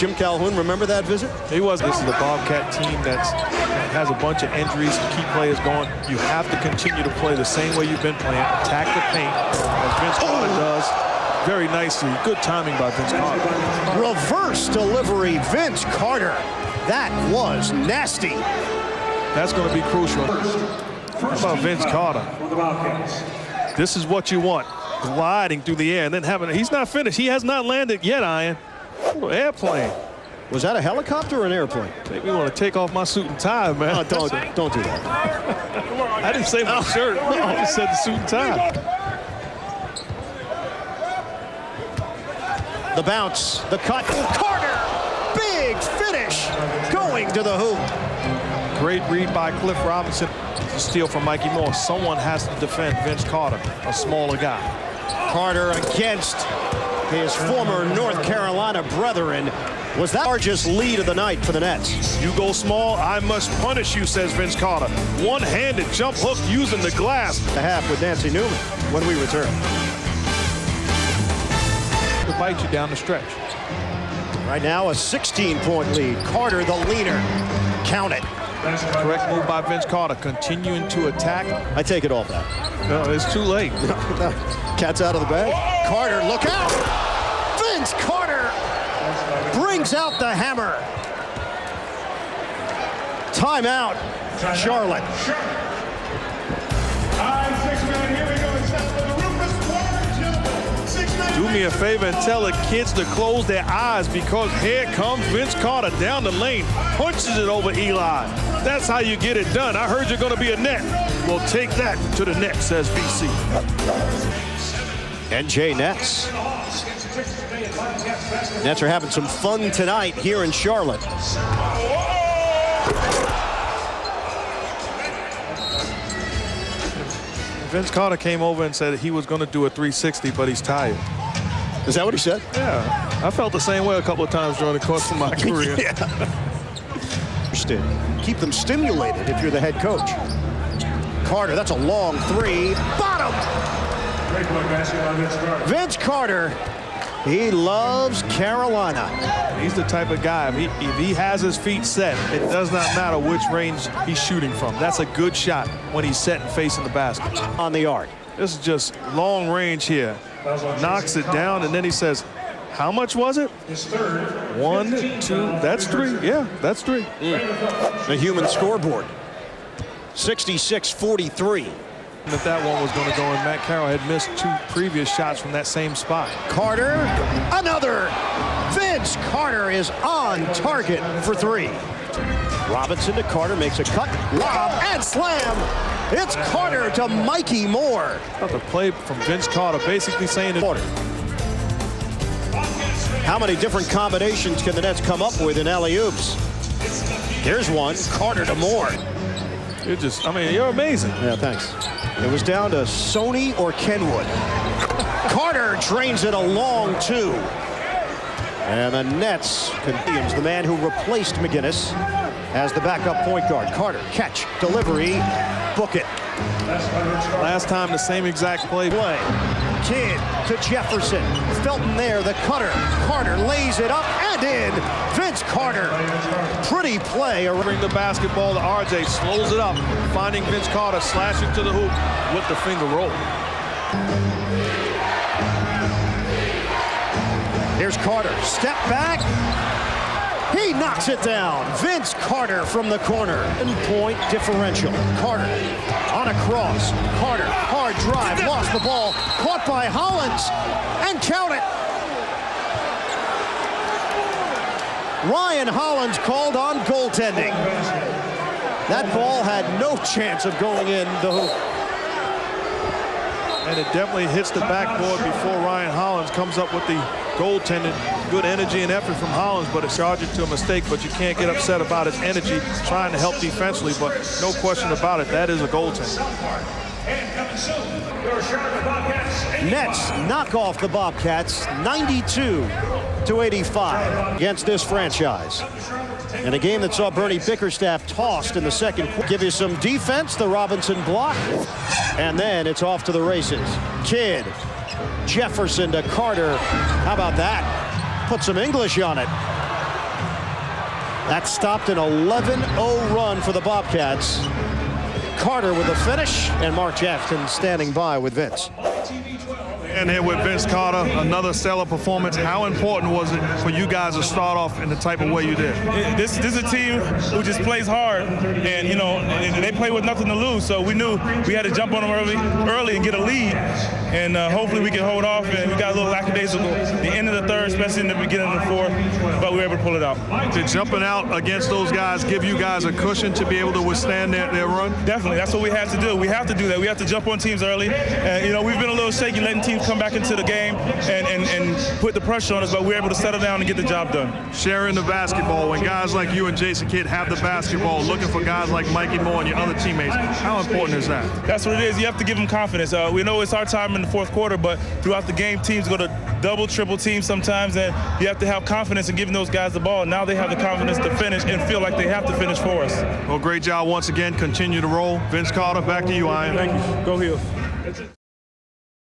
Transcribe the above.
Jim Calhoun, remember that visit? He was. This is the Bobcat team that has a bunch of injuries and key players going. You have to continue to play the same way you've been playing. Attack the paint, as Vince Carter does. Very nicely. Good timing by Vince Carter. Reverse delivery, Vince Carter. That was nasty. That's going to be crucial. How about Vince Carter? This is what you want. Gliding through the air and then having, he's not finished. He has not landed yet, Ian. Airplane. Was that a helicopter or an airplane? Make me want to take off my suit and tie, man. Oh, don't do that. I didn't say my shirt. I just said the suit and tie. The bounce, the cut. Carter, big finish, going to the hoop. Great read by Cliff Robinson. A steal from Mikey Moore. Someone has to defend Vince Carter, a smaller guy. Carter against his former North Carolina brethren. Was that largest lead of the night for the Nets? You go small, I must punish you, says Vince Carter. One-handed jump hook using the glass. The half with Nancy Newman when we return. To bite you down the stretch. Right now, a 16-point lead. Carter, the leader. Count it. Correct move by Vince Carter, continuing to attack. I take it all back. No, it's too late. Cat's out of the bag. Carter, look out! Vince Carter brings out the hammer. Timeout, Charlotte. Do me a favor and tell the kids to close their eyes because here comes Vince Carter down the lane, punches it over Eli. That's how you get it done. I heard you're going to be a net. Well, take that to the net, says VC. NJ Nets. Nets are having some fun tonight here in Charlotte. Vince Carter came over and said he was going to do a 360, but he's tired. Is that what he said? Yeah. I felt the same way a couple of times during the course of my career. Keep them stimulated if you're the head coach. Carter, that's a long three. Bottom! Vince Carter, he loves Carolina. He's the type of guy, if he has his feet set, it does not matter which range he's shooting from. That's a good shot when he's set and facing the basket. On the arc. This is just long range here. Knocks it down, and then he says, how much was it? 1, 2, that's 3. Yeah, that's 3. The human scoreboard. 66-43. That one was going to go in. Matt Carroll had missed 2 previous shots from that same spot. Carter, another. Vince Carter is on target for 3. Robinson to Carter, makes a cut, lob, and slam. It's Carter to Mikey Moore. The play from Vince Carter basically saying it. How many different combinations can the Nets come up with in alley-oops? Here's one, Carter to Moore. You're just, I mean, you're amazing. Yeah, thanks. It was down to Sony or Kenwood. Carter drains it a long 2. And the Nets, Williams, the man who replaced McGinnis, as the backup point guard. Carter, catch, delivery, book it. Last time, the same exact play. Kidd to Jefferson. Felton there, the cutter. Carter lays it up and in. Vince Carter. Pretty play. Bring the basketball to RJ, slows it up, finding Vince Carter, slashing to the hoop with the finger roll. Here's Carter, step back. He knocks it down. Vince Carter from the corner. 1-point differential. Carter on a cross. Carter, hard drive, lost the ball. Caught by Hollins. And count it. Ryan Hollins called on goaltending. That ball had no chance of going in the hoop. And it definitely hits the backboard before Ryan Hollins comes up with the goaltending. Good energy and effort from Hollins, but it's charging to a mistake. But you can't get upset about his energy trying to help defensively. But no question about it, that is a goaltender. Nets knock off the Bobcats 92-85 against this franchise. In a game that saw Bernie Bickerstaff tossed in the second quarter. Give you some defense, the Robinson block, and then it's off to the races. Kidd, Jefferson to Carter. How about that? Put some English on it. That stopped an 11-0 run for the Bobcats. Carter with the finish, and Mark Jackson standing by with Vince. And here with Vince Carter, another stellar performance. How important was it for you guys to start off in the type of way you did? This is a team who just plays hard, and you know they play with nothing to lose. So we knew we had to jump on them early and get a lead, and hopefully we can hold off. And we got a little lackadaisical the end of the third, especially in the beginning of the fourth, but we were able to pull it out. Did jumping out against those guys give you guys a cushion to be able to withstand their run? Definitely, that's what we had to do. We have to do that. We have to jump on teams early, and you know we've been a little shaky letting teams come back into the game and put the pressure on us, but we're able to settle down and get the job done. Sharing the basketball, when guys like you and Jason Kidd have the basketball, looking for guys like Mikey Moore and your other teammates, how important is that? That's what it is. You have to give them confidence. We know it's our time in the fourth quarter, but throughout the game, teams go to double, triple teams sometimes, and you have to have confidence in giving those guys the ball. Now they have the confidence to finish and feel like they have to finish for us. Well, great job once again. Continue to roll. Vince Carter, back to you, Ian. Thank you. Go Heels.